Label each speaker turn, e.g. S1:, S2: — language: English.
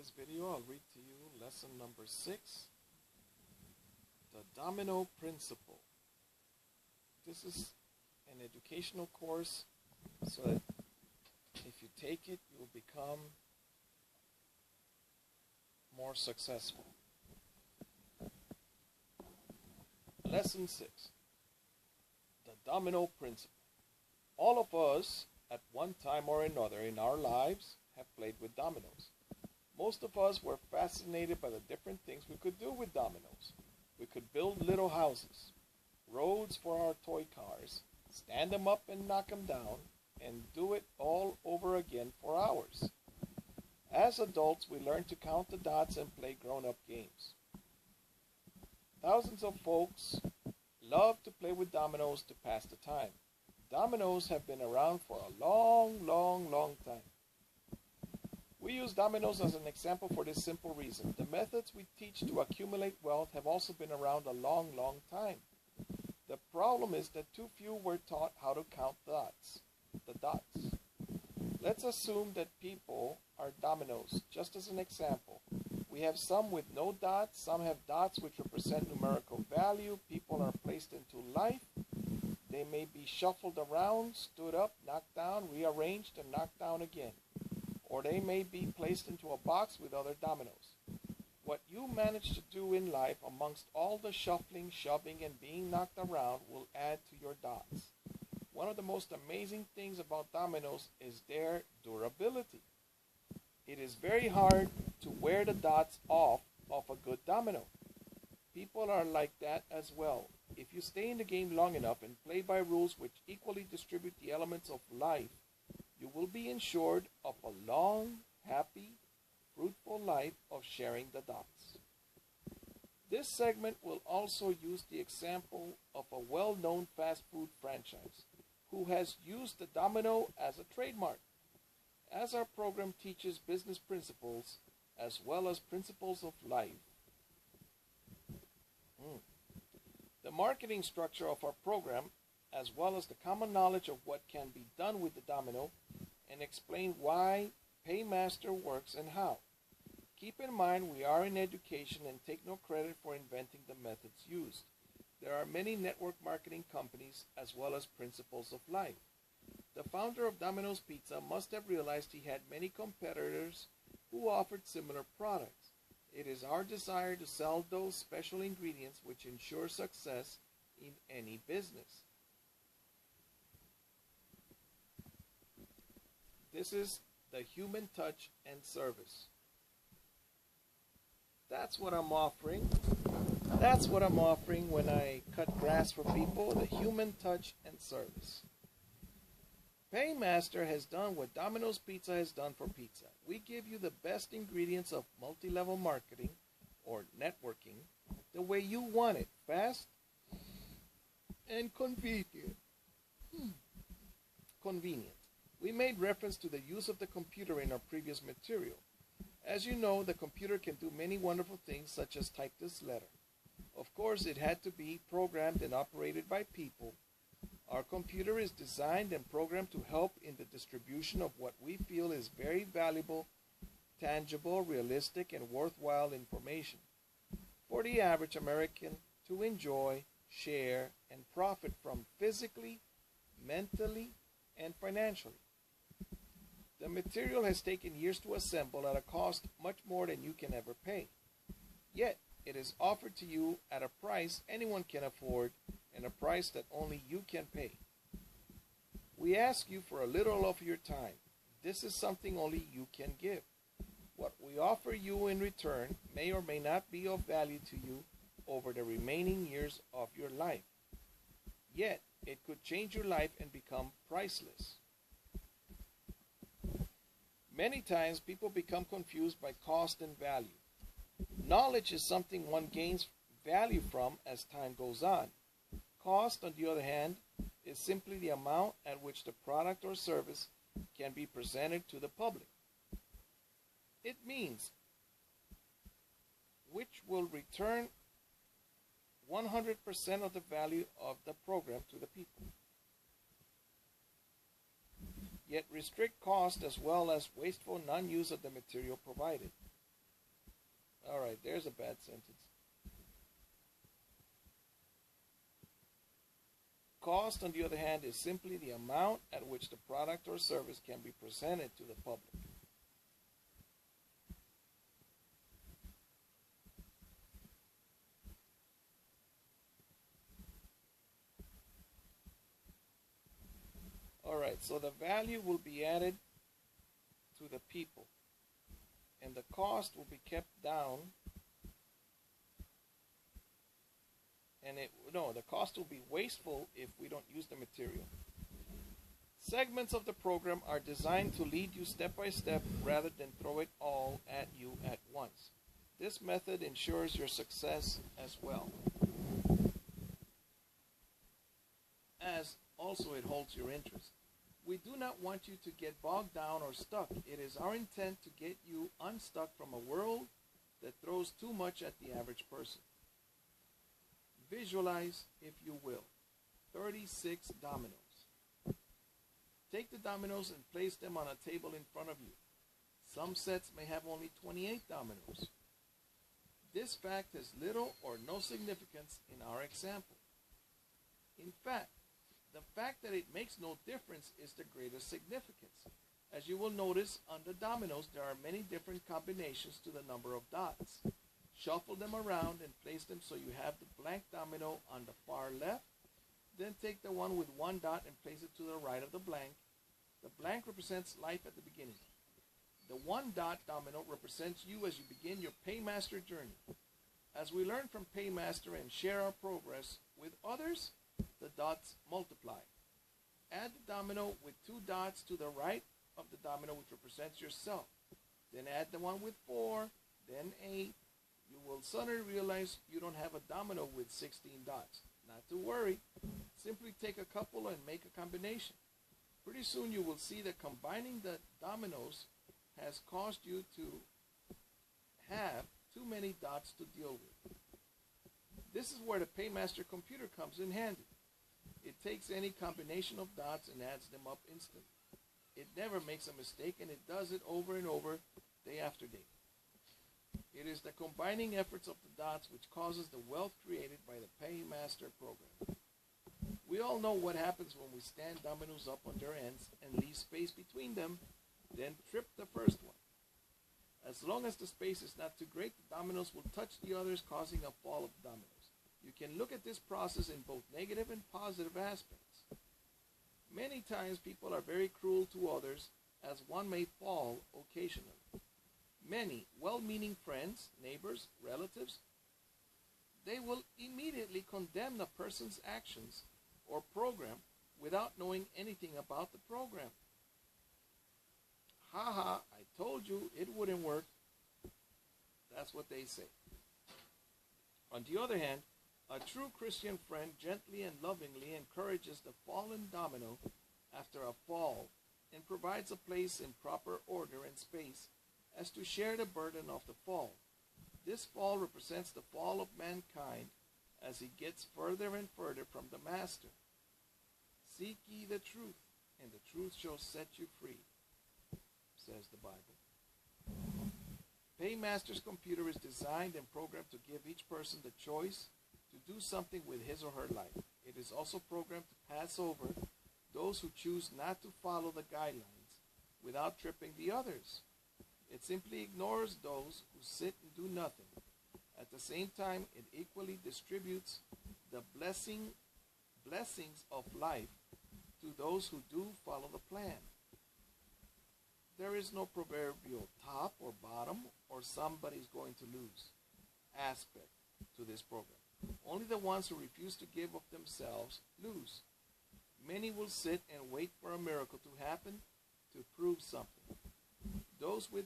S1: this video, I'll read to you lesson number 6, the domino principle. This is an educational course so that if you take it, you will become more successful. Lesson 6, the domino principle. All of us, at one time or another in our lives, have played with dominoes. Most of us were fascinated by the different things we could do with dominoes. We could build little houses, roads for our toy cars, stand them up and knock them down, and do it all over again for hours. As adults, we learn to count the dots and play grown-up games. Thousands of folks love to play with dominoes to pass the time. Dominoes have been around for a long time. We use dominoes as an example for this simple reason. The methods we teach to accumulate wealth have also been around a long time. The problem is that too few were taught how to count the dots. Let's assume that people are dominoes, just as an example. We have some with no dots, some have dots which represent numerical value. People are placed into life. They may be shuffled around, stood up, knocked down, rearranged, and knocked down again. Or they may be placed into a box with other dominoes. What you manage to do in life amongst all the shuffling, shoving, and being knocked around will add to your dots. One of the most amazing things about dominoes is their durability. It is very hard to wear the dots off of a good domino. People are like that as well. If you stay in the game long enough and play by rules which equally distribute the elements of life, you will be ensured of a long, happy, fruitful life of sharing the dots. This segment will also use the example of a well-known fast food franchise who has used the domino as a trademark. As our program teaches business principles as well as principles of life, the marketing structure of our program, as well as the common knowledge of what can be done with the domino, and explain why Paymaster works and how. Keep in mind we are in education and take no credit for inventing the methods used. There are many network marketing companies as well as principles of life. The founder of Domino's Pizza must have realized he had many competitors who offered similar products. It is our desire to sell those special ingredients which ensure success in any business. This is the human touch and service. That's what I'm offering. That's what I'm offering when I cut grass for people, the human touch and service. Paymaster has done what Domino's Pizza has done for pizza. We give you the best ingredients of multi-level marketing or networking the way you want it, fast and convenient. Convenient. We made reference to the use of the computer in our previous material. As you know, the computer can do many wonderful things such as type this letter. Of course, it had to be programmed and operated by people. Our computer is designed and programmed to help in the distribution of what we feel is very valuable, tangible, realistic, and worthwhile information for the average American to enjoy, share, and profit from physically, mentally, and financially. The material has taken years to assemble at a cost much more than you can ever pay. Yet, it is offered to you at a price anyone can afford and a price that only you can pay. We ask you for a little of your time. This is something only you can give. What we offer you in return may or may not be of value to you over the remaining years of your life. Yet, it could change your life and become priceless. Many times, people become confused by cost and value. Knowledge is something one gains value from as time goes on. Cost, on the other hand, is simply the amount at which the product or service can be presented to the public. It means which will return 100% of the value of the program to the people. Yet restrict cost as well as wasteful non-use of the material provided. All right, there's a bad sentence. Cost, on the other hand, is simply the amount at which the product or service can be presented to the public. All right, so the value will be added to the people, and the cost will be kept down. And the cost will be wasteful if we don't use the material. Segments of the program are designed to lead you step by step rather than throw it all at you at once. This method ensures your success as well, as also it holds your interest. We do not want you to get bogged down or stuck. It is our intent to get you unstuck from a world that throws too much at the average person. Visualize, if you will, 36 dominoes. Take the dominoes and place them on a table in front of you. Some sets may have only 28 dominoes. This fact has little or no significance in our example. In fact, the fact that it makes no difference is the greatest significance. As you will notice, on the dominoes there are many different combinations to the number of dots. Shuffle them around and place them so you have the blank domino on the far left. Then take the one with one dot and place it to the right of the blank. The blank represents life at the beginning. The one dot domino represents you as you begin your Paymaster journey. As we learn from Paymaster and share our progress with others, the dots multiply. Add the domino with two dots to the right of the domino, which represents yourself. Then add the one with 4, then 8. You will suddenly realize you don't have a domino with 16 dots. Not to worry. Simply take a couple and make a combination. Pretty soon you will see that combining the dominoes has caused you to have too many dots to deal with. This is where the Paymaster computer comes in handy. It takes any combination of dots and adds them up instantly. It never makes a mistake, and it does it over and over, day after day. It is the combining efforts of the dots which causes the wealth created by the Paymaster program. We all know what happens when we stand dominoes up on their ends and leave space between them, then trip the first one. As long as the space is not too great, the dominoes will touch the others, causing a fall of dominoes. You can look at this process in both negative and positive aspects. Many times people are very cruel to others, as one may fall occasionally. Many well-meaning friends, neighbors, relatives, they will immediately condemn the person's actions or program without knowing anything about the program. Ha ha, I told you it wouldn't work. That's what they say. On the other hand, a true Christian friend gently and lovingly encourages the fallen domino after a fall and provides a place in proper order and space as to share the burden of the fall. This fall represents the fall of mankind as he gets further and further from the Master. Seek ye the truth, and the truth shall set you free, says the Bible. Paymaster's computer is designed and programmed to give each person the choice to do something with his or her life. It is also programmed to pass over those who choose not to follow the guidelines without tripping the others. It simply ignores those who sit and do nothing. At the same time, it equally distributes the blessings of life to those who do follow the plan. There is no proverbial top or bottom or somebody's going to lose aspect to this program. Only the ones who refuse to give of themselves lose. Many will sit and wait for a miracle to happen to prove something. Those with